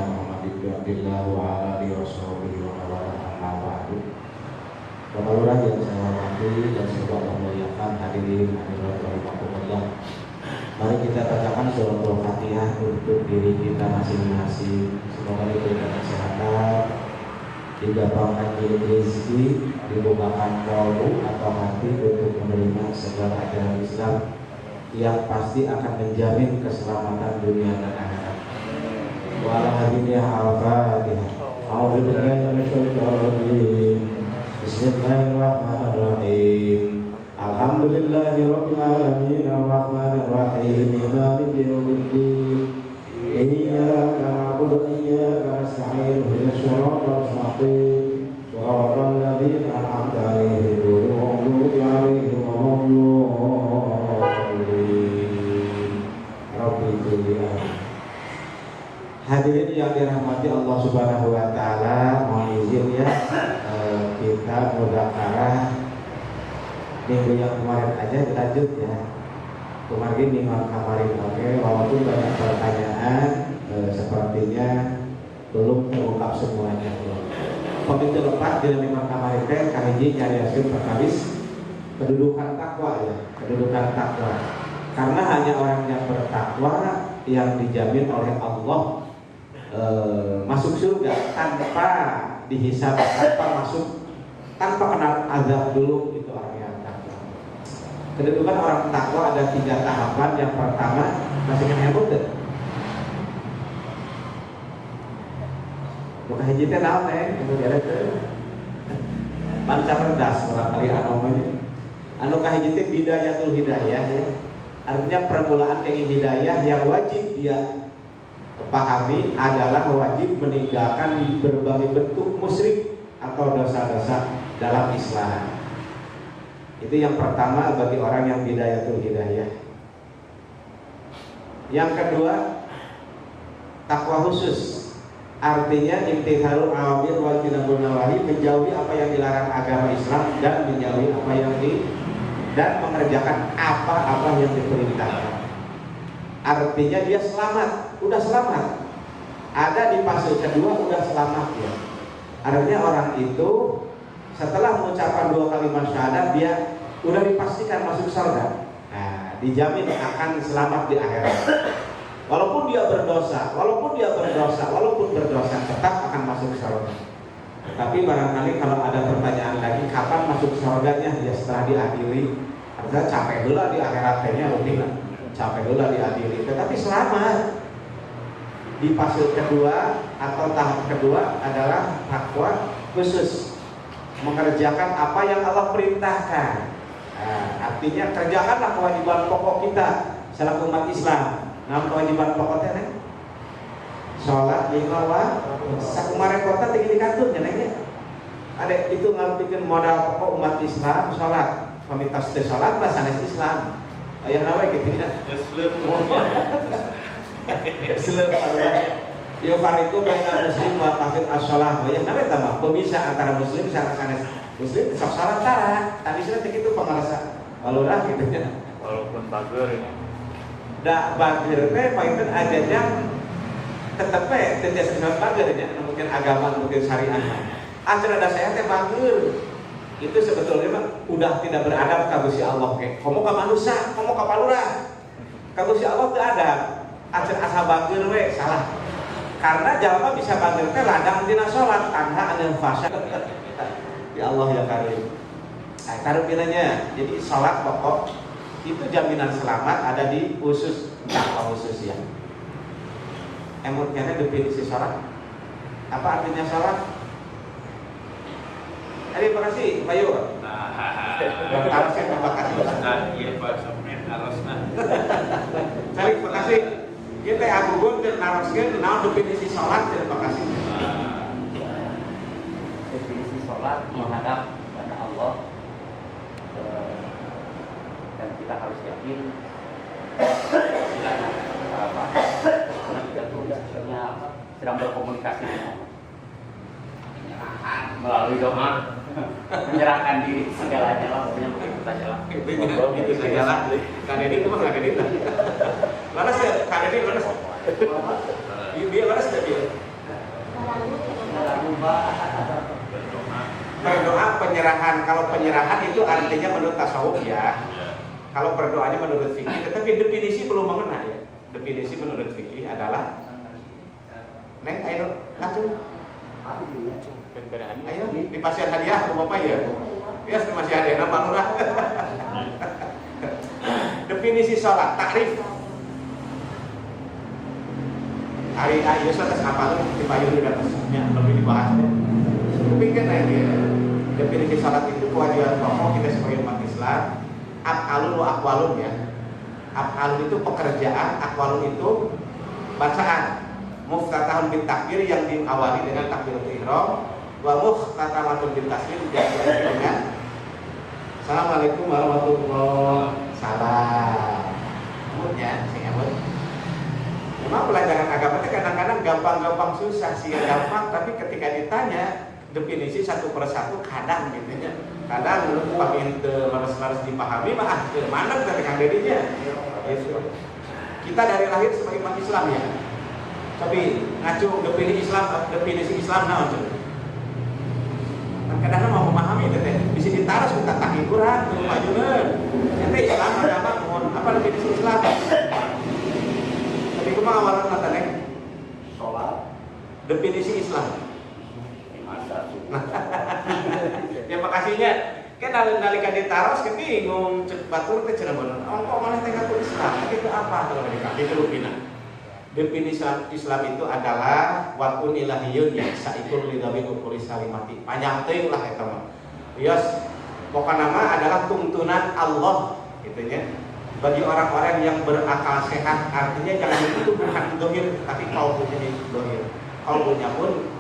Muhammad ibn Abdillah wa ala alihi washabihi wa man amma ba'du. Bapak yang saya hormati dan semoga Allah muliakan hadirin rahimakumullah. Mari kita bacakan surah Al-Fatihah untuk diri kita masing-masing. Semoga diberikan kesehatan, digabungkan rezeki, dibukakan kalbu atau hati untuk menerima segala ajaran Islam yang pasti akan menjamin keselamatan dunia dan akhirat. Al-Fatihah. A'udzubillahi minasyaitonir rajim. Bismillahirrahmanirrahim. Alhamdulillahirabbil alamin arrahmanir rahim maliki yaumiddin. Iyyaka na'budu wa iyyaka nasta'in ihdinas siratal mustaqim siratal ladzina an'amta 'alaihim ghairil maghdubi 'alaihim waladdallin. Rabbil alamin. Hadirin yang dirahmati Allah Subhanahu wa taala, mohon izin ya kita mudzakarah minggu yang kemarin aja dilanjut ya. Kemarin minggu kemarin oke, walaupun banyak pertanyaan sepertinya belum terungkap semuanya. Pemitu lepas di minggu kemarin teh kahiji nyarioskeun perkawis kedudukan takwa ya, kedudukan takwa. Karena hanya orang yang bertakwa yang dijamin oleh Allah masuk surga tanpa dihisab, tanpa kena azab dulu. Itu orang yang takwa. Kedudukan orang takwa ada 3 tahapan. Yang pertama masih kan heboh deh. Bukan hiji teh naon itu dia teh. Pancang rendas barangkali anu kahiji teh bidayatul hidayah ya. Artinya permulaan dari hidayah yang wajib dia pahami adalah wajib meninggalkan berbagai bentuk musyrik atau dosa-dosa dalam Islam. Itu yang pertama bagi orang yang bidayatul hidayah. Yang kedua, takwa khusus. Artinya imtithalul awamir wa tinabun nawahi, menjauhi apa yang dilarang agama Islam dan menjauhi apa yang dan mengerjakan apa-apa yang diperintahkan. Artinya dia selamat, udah selamat. Ada di fase kedua udah selamat ya. Artinya orang itu setelah mengucapkan 2 kalimat syahadat dia udah dipastikan masuk surga. Nah, dijamin akan selamat di akhirat. Walaupun berdosa tetap akan masuk surga. Tapi barangkali kalau ada pertanyaan lagi kapan masuk surganya ya setelah diadili. Artinya capek dulu di akhiratnya rutin. Capek dulu diadili, tetapi selamat. Di fase kedua atau tahap kedua adalah takwa khusus, mengerjakan apa yang Allah perintahkan. Nah, artinya kerjakanlah kewajiban pokok kita selaku umat Islam. Nah, kewajiban pokoknya nih sholat 5 waktu. Sakumare kota tinggi di kantor nyenengnya. Ada itu ngalupikeun modal pokok umat Islam sholat. Pamitas teh sholat lah sanes Islam. Aya nawe gitu ya. Islam ya fariqu baina muslim wa kafir as-shalah. Ya nawe tama pemisah antara muslim sareng sanes muslim sok salat tara. Tadi sudah kitu pangarasa. Walurah gitu ya. Walaupun bager ini. Da bager teh painten ajanya tetep teh tiasa bager nya mungkin agama mungkin syariat. Acara da saya teh bager. Itu sebetulnya mah udah tidak beradab ka Gusti Allah ke. Komo ka manusia, komo ka palurah. Ka Gusti Allah teu adab. Acan asa bageur we salah. Karena jalma bisa bageur teh ladang dina salat tanha anil fasya. Ya Allah ya Karim. Nah, tarupinanya. Jadi salat pokok itu jaminan selamat ada di khusus takwa khusus ya. Emutnya definisi salat. Apa artinya salat? Terima kasih, Pak Yu. Terima kasih. Iya Pak, sampean harusna. Terima kasih. Kita agugun dan naraskeun naon definisi salat, terima kasih. Definisi salat menghadap kepada Allah, dan kita harus yakin kita sedang berkomunikasi dengan Allah melalui doa. Menyerahkan diri segalanya lah, pokoknya begitu saja lah. Begitu saja lah. Kadedi itu mah kadedi lah. Mana sih kadedi mana? Dia mana sih dia? Berdoa. Berdoa penyerahan. Kalau penyerahan itu artinya menurut tasawuf ya. Ya. Kalau berdoanya menurut fikih, tetapi definisi belum mengena ya. Definisi menurut fikih adalah Neng, ayo, langsung. Ayo, dipasien hadiah ke Bapak ya. Ya, masih ada yang nambah murah. Definisi sholat, takrif. Hari ayo atas apa lu di payung di atasnya lebih dibahas. Tapi kan aja definisi sholat itu kewajiban pokok kita sebagai umat Islam. Af'alun wa aqwalun ya. Af'alun itu pekerjaan, aqwalun itu bacaan. Muftatahun bin takbir yang diawali dengan takbiratul ihram, wa muftatamatun bin taslim yang diakhiri dengan Assalamualaikum warahmatullahi wabarakatuh. Kemudian saya nyambut. Memang pelajaran agama itu kadang-kadang gampang-gampang susah sih gampang, tapi ketika ditanya definisi satu persatu kadang gitu ya. Kadang menurut pamian harus dipahami mah ke mana dari kang dedinya. Kita dari lahir sebagai umat Islam ya. Tapi ngacu definisi Islam naon coba. Kan kadang-kadang mau memahami teh bisa ditaras kita tahi kurang tuh majuneun. Ente Islam agama mohon apa definisi Islam? Tapi kumaha awalan mata neng? Sholat. Definisi Islam. Masa Ya makasihnya kan nalika ditaros kan bingung cek batur teh cenah bener. Kok malah teh ngaku Islam? Itu apa kalau dikasih itu lupina. Definisi Islam itu adalah wakun ilahiyun yang saikul lidawi ukuri salimati. Panjang teuing lah eta mah. Yes, pokoknya nama adalah tuntunan Allah gitu ya. Bagi orang-orang yang berakal sehat, artinya jangan itu bukan dohir, tapi kalbunya dohir. Kalbunya pun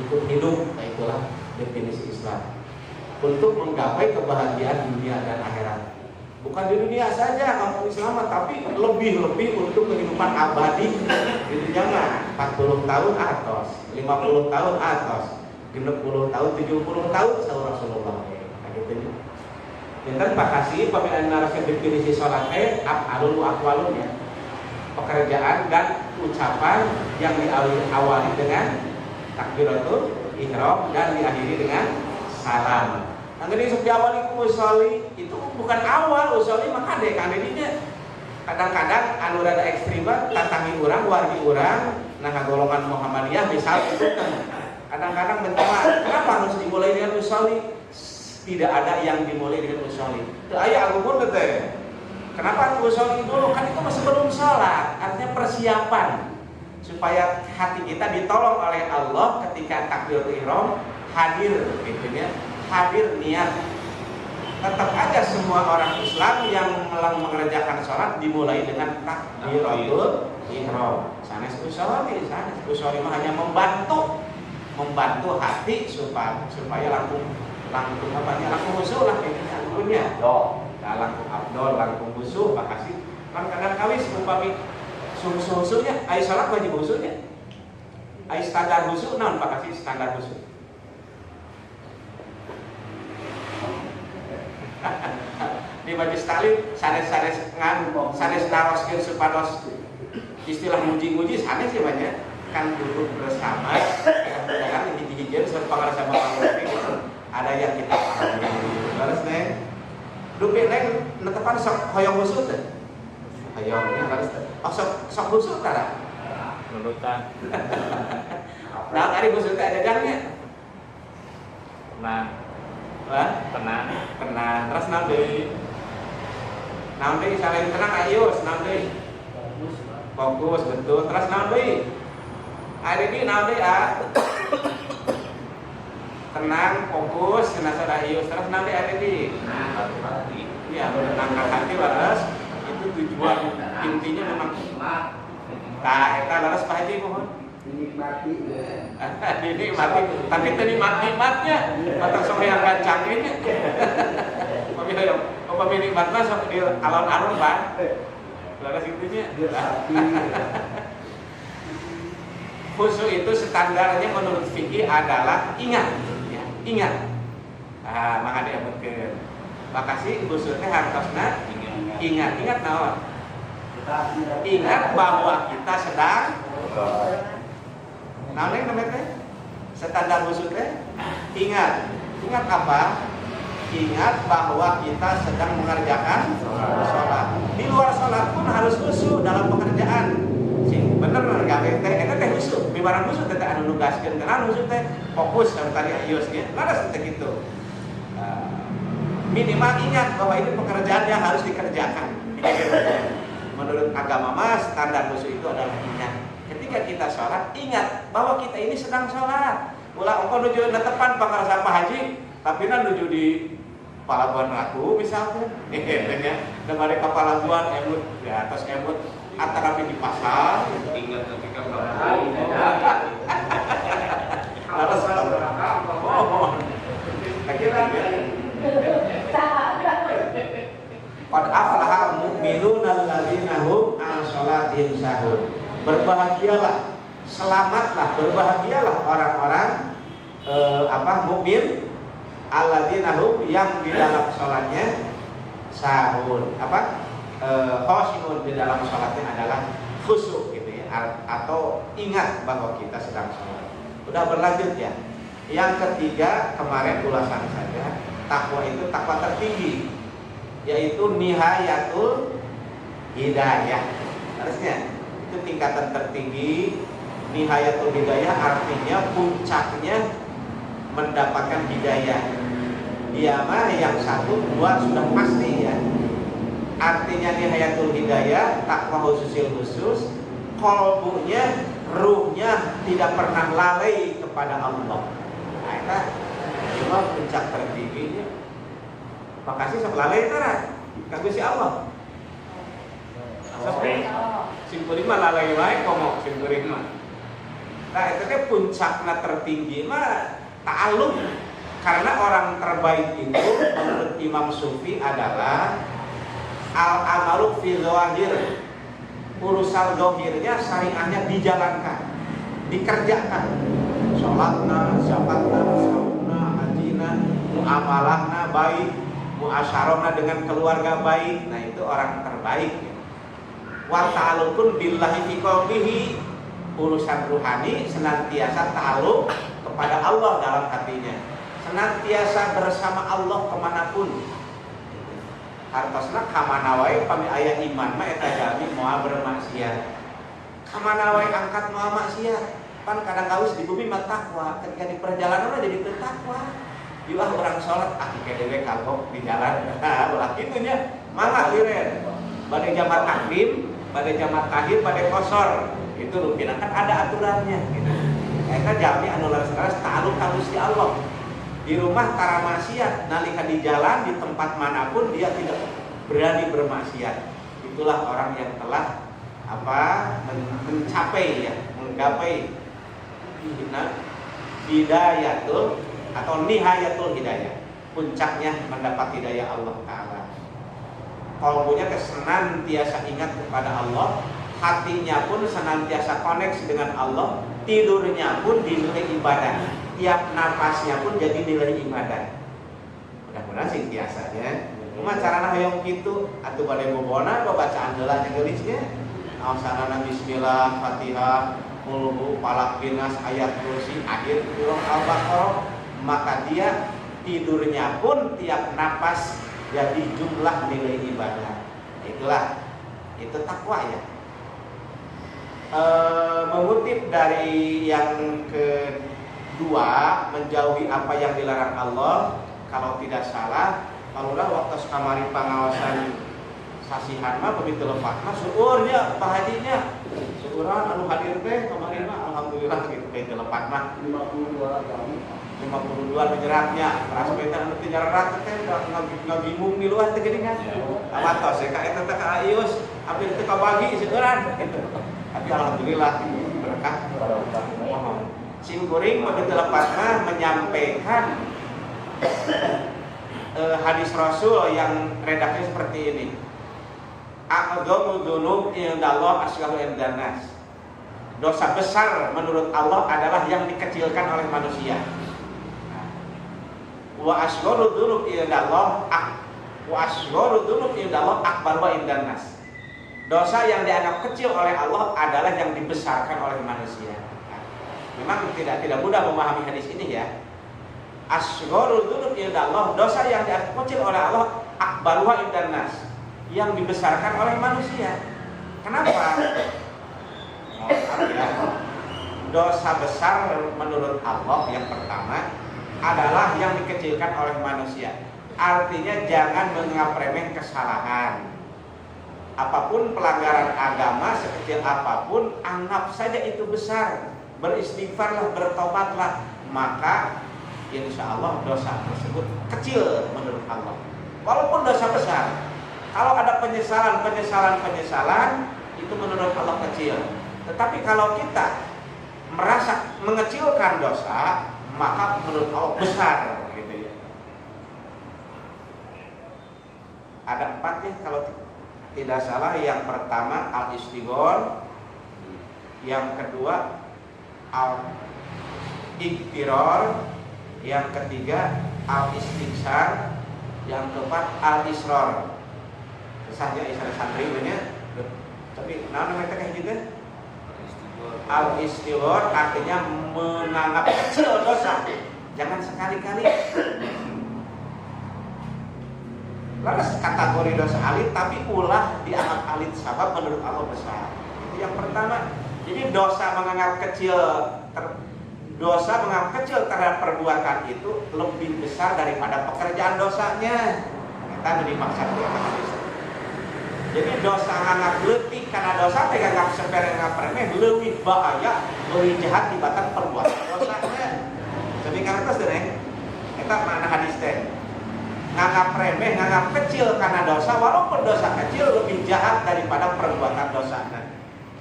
ikut hidup. Nah itulah definisi Islam. Untuk menggapai kebahagiaan dunia dan akhirat. Bukan di dunia saja kamu Islam, tapi lebih-lebih untuk kehidupan abadi. Itu jangan 40 tahun atas, 50 tahun atas, 60 tahun, 70 tahun sahur Rasulullah. Nah gitu ya. Jangan Pak Kasih pemilihan narasi definisi sholat af'alun wa aqwalun ya. Pekerjaan dan ucapan yang diawali dengan takbiratul ihram dan diakhiri dengan salam. Nah, jadi sok diawali ku usolli itu bukan awal usolli mah kade dinya. Kadang-kadang anu rada ekstrim tatangi urang, wargi urang, nah golongan Muhammadiyah misal itu kan. Kadang-kadang mencoba, kenapa harus dimulai dengan usolli? Tidak ada yang dimulai dengan usolli. Teu aya agumun teh. Kenapa usolli dulu? Kan itu masih belum salat, artinya persiapan supaya hati kita ditolong oleh Allah ketika takbiratul ihram hadir gitu ya. Hadir niat. Tetap aja semua orang Islam yang mengerjakan sholat dimulai dengan takbiratul ihram. Sanes usolli mah hanya membantu hati supaya langsung khusyuk lah intinya. Nah, langsung abdol, langsung khusyuk, makasih. Kan kadang kawis umpami khusyuknya, ai salat wajib khusyuknya. Ai standar khusyuk naon Pak kasih standar khusyuk. Di majlis taklim sanes naroskeun supados istilah muji-muji sanes ya banyak kan duduk bersama jangan hiji-hijieun sareng pangarasa bapak gitu. Ada yang kita pahami. Terus neng dupi neng netepan sok hoyong khusyuk teh. Hoyong harus sok khusyuk tara. Nurutan. Nah, ari khusyuk teh ada gangnya. Tenang. Terus naon deui? Naon deui selain tenang ayo naon deui? Fokus betul. Terus naon deui? Ari di naon deui tenang, fokus, senasa ayo. Terus naon deui ari di? Hati. Iya, menenangkan hati laras itu tujuan intinya memang. Tah eta laras Pak Haji mohon. Dinikmati, tapi tadi nikmatnya patah sok yang gancangnya. Pemilik nikmatnya sok di alon-alon Pak. Laras itunya. Khusyuk itu standarnya menurut fikih adalah ingat, ya, ingat. Ah, maka dia mungkin. Makasih khusyuknya hartosna ingat naon? Ingat bahwa kita sedang naon yang namanya Standar khusyuk ingat apa? Ingat bahwa kita sedang mengerjakan sholat. Di luar sholat pun harus khusyuk dalam pekerjaan. Sing bener gawe teh eta teh khusyuk. Bibarang khusyuk teh anu nugaskeun kana khusyuk teh fokus anu tadi ayus ge. Laras teh kitu. Minimal ingat bahwa ini pekerjaan yang harus dikerjakan. Menurut agama mas standar khusyuk itu adalah ingat. Ketika kita sholat, ingat bahwa kita ini sedang sholat. Ulah engkau nuju netepan pangarasa Pak Haji, tapi nuju di Palabuhan Ratu misalnya, daripada ke Palabuhan emut di atas emut antara di pasar. Ingat ketika Harus Qad aflaha mu'minuna alladzina hum an sholatihim sahun. Berbahagialah, selamatlah, berbahagialah orang-orang mukmin alladzina hum yang di dalam sholatnya sahun. Khoshi'un di dalam sholatnya adalah khusyuk gitu ya, atau ingat bahwa kita sedang sholat. Udah berlanjut ya. Yang ketiga kemarin ulasan saja, takwa itu takwa tertinggi, yaitu nihayatul hidayah. Harusnya itu tingkatan tertinggi. Nihayatul hidayah artinya puncaknya mendapatkan hidayah. Dia mah yang 1, 2 sudah pasti ya. Artinya nihayatul hidayah, takwa khusus, qalbunya, ruhnya tidak pernah lalai kepada Allah. Nah, itu cuma puncak tertingginya. Makasih sok lalai tara kanggo si Allah. Sampai simkuring mah lalai wae komo simkuring mah. Nah, itu teh puncakna tertinggi mah ta'alluq. Karena orang terbaik itu menurut Imam Sufi adalah al-amalu fi dzahir. Urusan zahirnya syariahnya dijalankan, dikerjakan. Salatna, zakatna, saumna, hajina, muamalahna baik, muasyarahna dengan keluarga baik. Nah, itu orang terbaik. Wa ta'alluqun billahi fi qalbihi. Urusan ruhani senantiasa ta'alluq kepada Allah dalam hatinya. Senantiasa bersama Allah kemanapun. Hartosna kamana wae pami aya iman mah eta jalmi moal bermaksiat. Kamana wae angkat moal maksiat. Pan kadang kaus di bumi mah takwa, ketika di perjalanan jadi teu takwa. Diulah orang salat kedewe kagok di jalan. Ulah kitu nya. Mangga liren. Bade jamat takdim, bade jamat tahir, bade kosor. Itu rupiah kan ada aturannya gitu. Eta jalmi anu laras-laras ta'alluq ka Gusti Allah. Di rumah tara maksiat, nalika di jalan di tempat manapun dia tidak berani bermaksiat. Itulah orang yang telah mencapai ya, menggapai hidayatul atau nihayatul hidayah. Puncaknya mendapat hidayah Allah Ta'ala. Qalbunya senantiasa ingat kepada Allah, hatinya pun senantiasa koneksi dengan Allah, tidurnya pun dinilai ibadah. Tiap napasnya pun jadi nilai ibadah. Mudah-mudahan sih biasanya. Cuma carana hoyong kitu atuh bade bobona bacaan heula nya geulisnya. Awasanana bismillah, Fatihah, Qul falaq binas, ayat kursi, akhir surah Al-Baqarah, maka dia tidurnya pun tiap napas jadi jumlah nilai ibadah. Itulah itu takwa ya. Mengutip dari yang kedua, menjauhi apa yang dilarang Allah. Kalau tidak salah, kalulah waktu kamari pengawasan sasihan mah begitu lepatna syukurnya Pak Hajinya. Syukuran anu hadir teh kemarin mah alhamdulillah gitu begitu lepatna 52 menyeratnya. Ras beta anu teh nyerat teh ngabingung di luar teh geuningan. Awatos ya ka eta teh ka Ayus, abdi teh kabagi syukuran gitu. Tapi alhamdulillah berkah. Simkuring begitu lepatna menyampaikan hadis Rasul yang redaksinya seperti ini. A'dhamu dzunub indallah asgharu indannas. Dosa besar menurut Allah adalah yang dikecilkan oleh manusia. Wa asgharu dzunub indallah akbar wa indannas. Dosa yang dianggap kecil oleh Allah adalah yang dibesarkan oleh manusia. memang tidak mudah memahami hadis ini ya. Asghorul dzunub indallah, dosa yang dianggap kecil oleh Allah, akbaruha indan nas, yang dibesarkan oleh manusia. Kenapa? Ya. Dosa besar menurut Allah yang pertama adalah yang dikecilkan oleh manusia. Artinya jangan menganggap remeh kesalahan. Apapun pelanggaran agama sekecil apapun, anggap saja itu besar. Beristighfarlah, bertobatlah, maka insya Allah dosa tersebut kecil menurut Allah. Walaupun dosa besar, kalau ada penyesalan itu menurut Allah kecil. Tetapi kalau kita merasa mengecilkan dosa, maka menurut Allah besar, gitu ya. Ada 4 ya kalau tidak salah. Yang pertama al-istighfar, yang kedua al-iktirar, yang ketiga al-istighfar, yang keempat al-israr. Sesahnya isra santri banyak. Tapi namanya kayak gitu. Al-istighfar artinya menganggap kecil dosa, jangan sekali-kali. Lalu kategori dosa alit, tapi ulah dianggap alit sabab menurut Allah besar. Itu yang pertama. Jadi dosa menganggap kecil terhadap perbuatan itu lebih besar daripada pekerjaan dosanya. Kita dimaksud ya hadis. Jadi dosa nganggap leutik karena dosa teh nganggap sepele nganggap remeh leuwih bahaya, leuwih jahat tibatan perbuatan dosanya. Jadi kan terus deh, eta makna hadis teh. Nganggap remeh, nganggap kecil karena dosa, walaupun dosa kecil lebih jahat daripada perbuatan dosanya.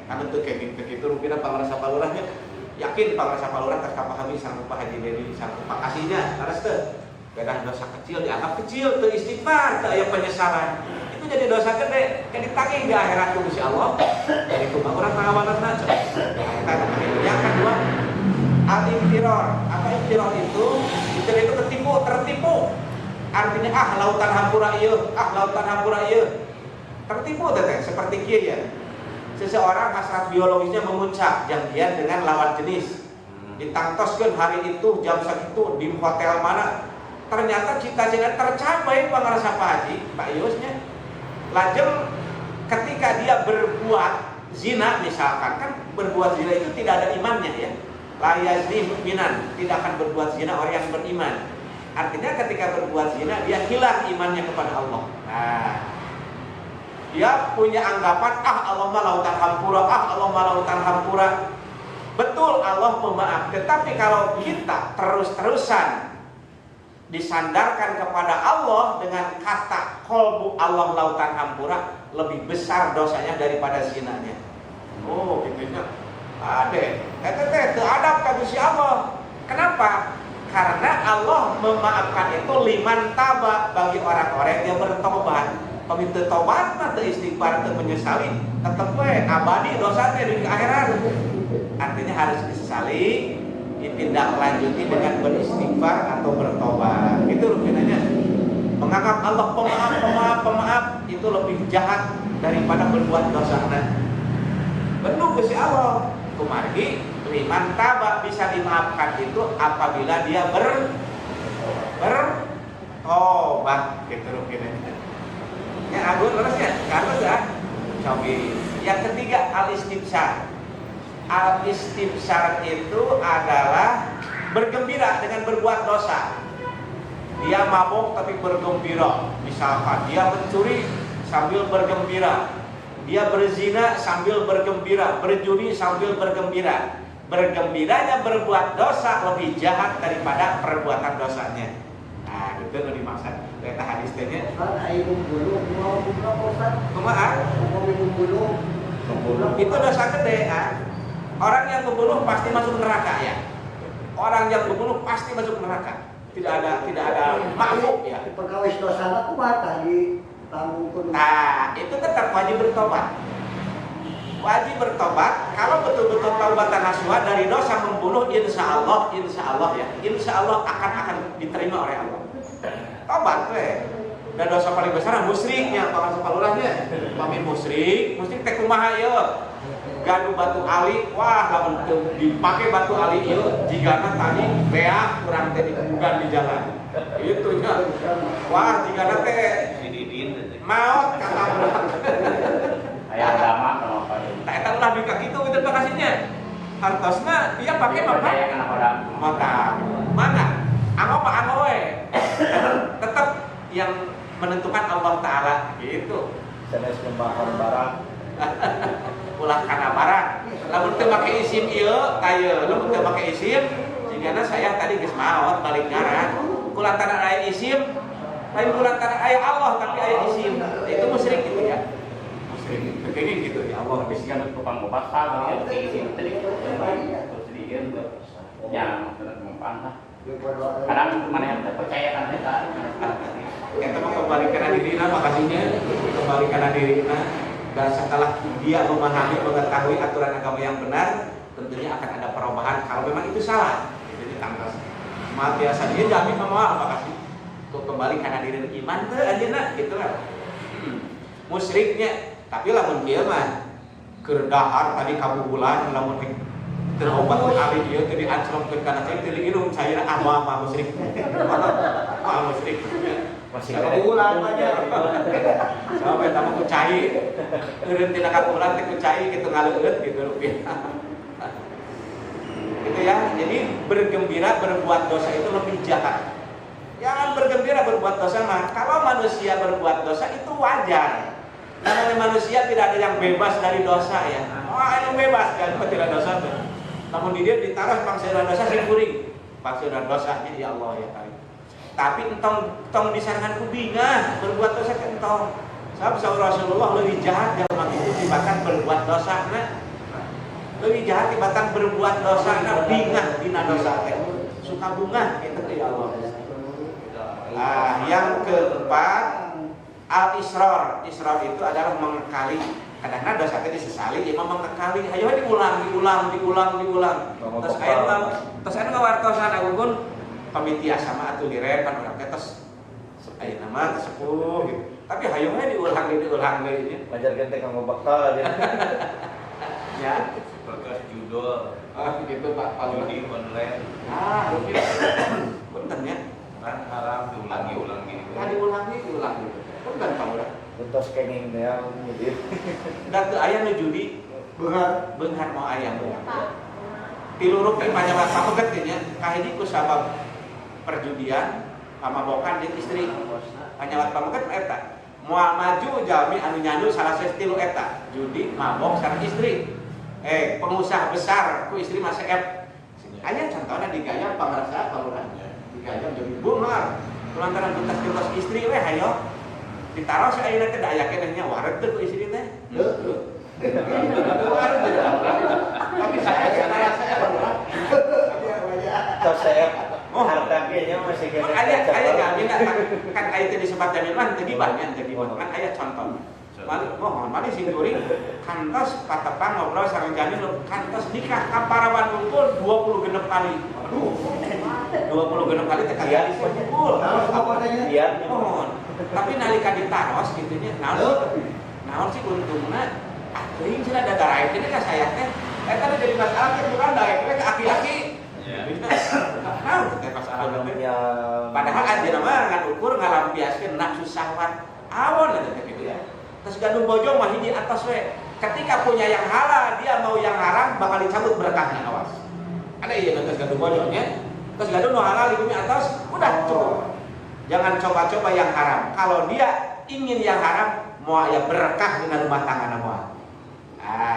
Karena itu kayak gitu rupina pangrasa palurahnya. Yakin pangrasa palurah tak kapahami sanggup Pak Haji Dedi sanggup makasihnya. Terus teh beda dosa kecil dianggap kecil, teu istighfar, teu aya penyesalan. Itu jadi dosa gede, jadi ditagih di akhirat ku Gusti Allah. Dari kumaha urang pangawanana coba. Yang kedua, al-iktirar. Apa iktirar itu? Iktirar itu tertipu. Artinya lautan hampura ieu. Tertipu teteh seperti kieu ya. Seseorang hasrat biologisnya memuncak janjian dengan lawan jenis. Ditangtoskeun hari itu jam segitu di hotel mana. Ternyata cita-cita tercapai pangarasa Pak Haji, Pak Yusnya. Lajeng ketika dia berbuat zina misalkan, kan berbuat zina itu tidak ada imannya ya. La yazni mu'minan, tidak akan berbuat zina orang yang beriman. Artinya ketika berbuat zina dia hilang imannya kepada Allah. Nah, dia punya anggapan Allah mah lautan hampura. Betul Allah memaaf, tetapi kalau kita terus-terusan disandarkan kepada Allah dengan kata qalbu Allah lautan hampura, lebih besar dosanya daripada zinanya. Oh, gitunya. Ade, teu adab ka Gusti Allah. Kenapa? Karena Allah memaafkan itu liman taba, bagi orang-orang yang bertobat. Peminta tobat mah teu istighfar, teu menyesali, tetep we abadi dosanya di akhirat. Artinya harus disesali, ditindaklanjuti dengan beristighfar atau bertobat. Itu rupinanya. Menganggap Allah pemaaf itu lebih jahat daripada berbuat dosa. Betul Gusti Allah. Kumargi liman taba bisa dimaafkan itu apabila dia bertobat gitu rupinanya. Ya agun terusnya, harus ya. Cobi. Yang ketiga al-istibsar. Al-istibsar itu adalah bergembira dengan berbuat dosa. Dia mabuk tapi bergembira. Misalkan dia mencuri sambil bergembira, dia berzina sambil bergembira, berjudi sambil bergembira. Bergembiranya berbuat dosa lebih jahat daripada perbuatan dosanya. Nah, itu yang dimaksud. Kita hadis tanya. Kumaha? Itu dosa gede kan? Orang yang membunuh pasti masuk neraka ya. Orang yang membunuh pasti masuk neraka. Tidak ada makhluk ya. Pegawai dosa kumaha ditanggung. Nah, itu tetap wajib bertobat. Wajib bertobat. Kalau betul-betul taubatan nasuha dari dosa membunuh, insya Allah ya, insya Allah akan diterima oleh Allah. Tobat dan dosa paling besar musyriknya, pangan sepalurahnya. Pami musyrik teh kumaha ieu? gaduh batu ali, wah lamun dipakai batu ali ieu jigana tadi beak kurang teh dibugan di jalan. Itu nya. Wah jigana teh Si Didin maot katabrak. Aya agama kalau apa itu. Tak eta ulah bika kitu gitu bakasinya. Hartosna dia pakai apa? Percaya kana pada Maka mana? Anggo apa anggo we? Tetap yang menentukan Allah Taala gitu. sanes membahar barang Ulah kana barang. Lamun teu make isim ieu, tayeu. Lamun teu make isim, sehingga saya tadi geus maot balik ngaran. Kulantaran aya isim, lain kulantaran aya Allah tapi aya isim. Itu musyrik gitu ya. Musyrik. Begini gitu ya Allah. habis kan tukang basah ya isi tadi. Terus diin ya mempantah. Kadang mana yang percaya kan eta. Kita mau kembalikan dirina, makasihnya kembalikan dirina. Dan setelah dia memahami, mengetahui aturan agama yang benar, tentunya akan ada perubahan kalau memang itu salah. Jadi tanggal maaf biasa dia jamin mau apa kasih untuk kembali karena diri iman tuh aja nak gitu kan. Musyriknya, tapi lamun kieu mah kerdahar tadi kabubulan lamun terobat kali dia tadi anclongkeun kana teh teu diirum sayeuna apa musyrik. Apa musyrik. masih Kabubulan aja. Sampai tamu ku cai. Eureun tina kabubulan teh ku cai kitu ngaleueut gitu rupiah. Gitu ya. Jadi bergembira berbuat dosa itu lebih jahat. Jangan bergembira berbuat dosa mah. Kalau manusia berbuat dosa itu wajar. Karena manusia tidak ada yang bebas dari dosa ya. Yang bebas kan tidak dosa. Namun di dia ditaruh pangseuran dosa sing kuring. Pangseuran dosanya ya Allah ya kali. Tapi entong disarankan ku bingah berbuat dosa ke entong. Sabda Rasulullah lebih jahat dalam itu dibanding berbuat dosa nah. Lebih jahat dibanding berbuat dosa nah bingah dina dosa teh. Suka bunga itu ya Allah. Yang keempat al-israr. Israr itu adalah mengekali. Kadang-kadang dosa teh disesali, ya memang mengekali. Ayo diulang. Terus aya ngawartosan agungun pamitia sama atuh liren pan urang teh tos aya nama sepuh gitu. Tapi hayu we diulang deui. ngajar gente kanggo bakal aja Ya. Bekas judul Gitu Pak judi online rupiah. Punten ya. kan haram diulang gitu. Diulang. Punten Pak Lurah. bentos kenging teh nyedit Da teu aya nu judi beunghar mau aya beunghar. Tilurup di panjang papeget nya kahiji ku sabab perjudian pamabokan jeung istri. Panjang papeget eta. Moal maju jalmi anu nyandu salah tilu eta, judi, mabok sareng istri. Pengusaha besar ku istri masih aya contohna digayam pamarasa palurah. Digayam jadi bungar. Kulantaran tuntas istri we hayo. Ditaruh si ayeuna teh da aya kenehnya waret teh ku istri teh. Tapi saya palurah. tos saya harta ge nya masih ge Aya jamin kan aya teh disebut jamin mah teu gibahnya kan aya contoh. Mohon mani sing kuring kantos patepang ngobrol sareng jamin kantos nikah kaparawan unggul 20 kali. 20 kali teh kagak disebul. iya Mohon. Tapi nalika ditaros kitu nya naon sih untungna teuing cenah da daraeun teh ka saya teh eta jadi masalah teh bukan daek teh ka aki-aki. Ya. Nah, teh masalah teh. ya Padahal anjeunna mah ngan ukur ngalampiaskeun nafsu syahwat awon eta teh kitu ya. Terus gaduh bojong mah hiji atas we. Ketika punya yang halal, dia mau yang haram bakal dicabut berkahnya awas. Ada iya terus gaduh bojongnya. Terus gaduh nu halal di atas, udah cukup. Jangan coba-coba yang haram. Kalau dia ingin yang haram, mau aya berkah dina rumah tangga moal.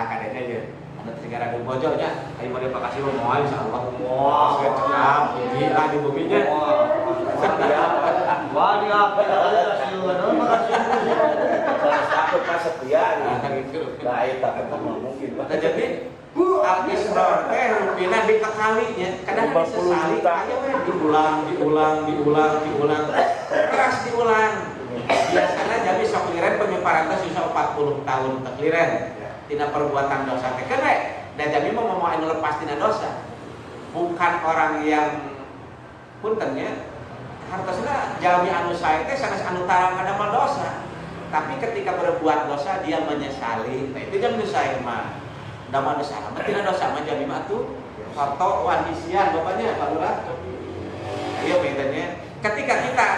Kadene aja. Ada segala gaduh bojongnya, ayo mau dipakasih moal insyaallah. Wah, sedap. Gila di buminya. Wah, dia makasih. salah satu kesetia Gitu. nah eta kan mungkin Nah, jadi al-israr teh rupina dikekalinya kadang 50 disesali juta. aja we diulang keras diulang biasanya jadi sok liren penyebaran teh sisa 40 tahun teh liren tina perbuatan dosa teh kan we dan jadi mau anu lepas tina dosa bukan orang yang puntennya hartosna jalmi anu sae teh sanes anu tarang ngadamel dosa. Tapi ketika berbuat dosa dia menyesali. Nah itu kan sae mah. Dama dosa, tidak dosa menjadi matu foto wadisian bapaknya Pak Lurah. Ayo bedanya. Ketika kita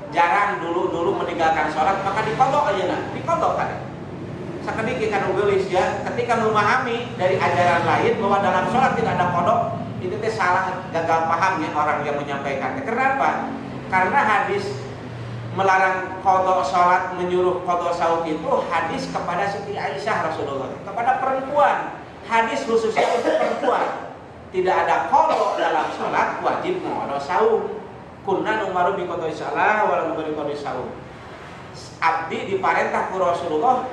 jarang dulu meninggalkan sholat, maka dikodok aja nah, dikodok kan. Sakadiki kan gelis ya, ketika memahami dari ajaran lain bahwa dalam sholat tidak ada kodok, itu teh salah, gagal pahamnya orang yang menyampaikannya. Kenapa? Karena hadis melarang kodok sholat, menyuruh kodok sahur itu hadis kepada Siti Aisyah Rasulullah, kepada perempuan. Hadis khususnya untuk perempuan. Tidak ada kodok dalam sholat, wajib kodok sahur. Kunna numaru bi kodok salah, walau numaru kodok sahur. Abdi diparentah ku Rasulullah,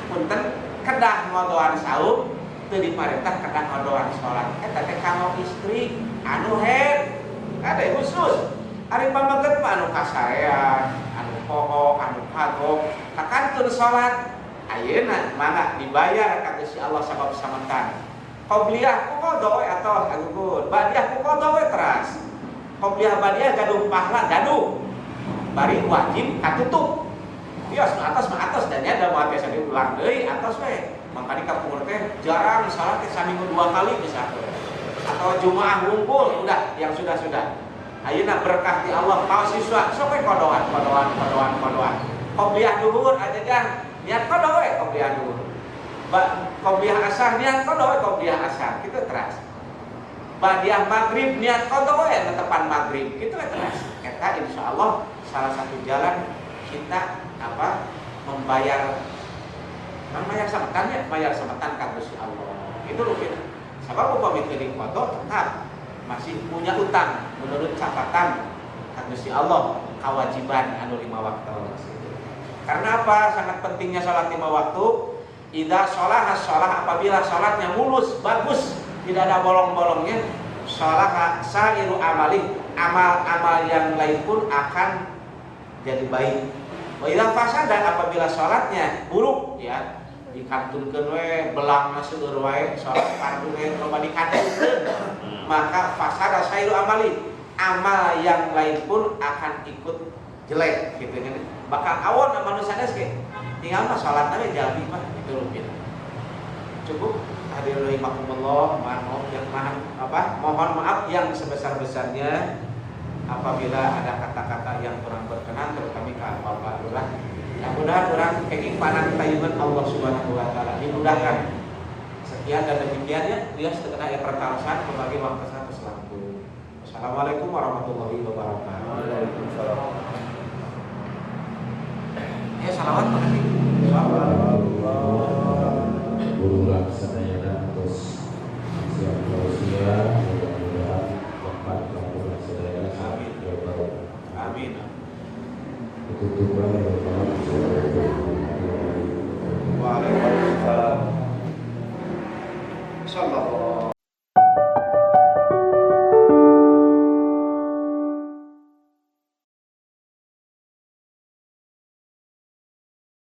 punten kedah ngodoan sahur, teu diparentah kedah ngodoan sholat. Eta teh kanggo istri anu head, ada khusus. Ari pamaget mah anu kasarean, anu poho, anu kagok, kakantun sholat. Ayeuna mangga dibayar ka Gusti Allah sabab samantan. Qobliyah ku qada we atoh agugun, badiah ku qada we teras. Qobliyah badiah gaduh pahala gaduh. Bari wajib katutup. Bios nu atos mah atos dan nya da moal biasa diulang deui atos we. Mangkali kapungkur teh jarang salat teh saminggu 2 kali misalkan. Atau Jumaah ngumpul udah yang sudah-sudah. Ayeuna berkah ti Allah paus siswa sok we kodoan. Qobliyah duhur aja jang niat kodo we qobliyah duhur. Qobliyah asar niat kodo we qobliyah asar. Kitu teras. Badiah maghrib niat kodo we netepan maghrib. Kitu we teras. Eta insyaallah salah satu jalan kita membayar semetan ya, bayar semetan ka Gusti Allah. Itu rupiah. Sabab upami teu dikodo tetap masih punya utang menurut catatan ka Gusti Allah kewajiban anu 5 waktu. Karena apa? Sangat pentingnya sholat 5 waktu. Idza sholaha sholah, apabila sholatnya mulus, bagus, tidak ada bolong-bolongnya, sholaha sairu amali, amal-amal yang lain pun akan jadi baik. Wa idza fasada, apabila sholatnya buruk ya, dikantunkeun we belang maseueur wae, sholat fardu we loba dikantunkeun, maka fasada sairu amali, amal yang lain pun akan ikut jelek gitu kan. Bakal awon manusia ge tinggal mah salat aja jadi mah itu rupiah. Cukup hadirin rahimakumullah, mohon maaf yang sebesar-besarnya apabila ada kata-kata yang kurang berkenan terutama ke Bapak Lurah. Mudah-mudahan orang kenging panang tayungan Allah Subhanahu wa taala dimudahkan. Sekian dan demikiannya dia setengah ayat pertarasan membagi waktu satu selaku. Assalamualaikum warahmatullahi wabarakatuh. Waalaikumsalam. Ya salawat makasih. Gurulah sadayana terus siap usia, mudah-mudahan tempat laporan sadayana sampai Amin. ketutupan yang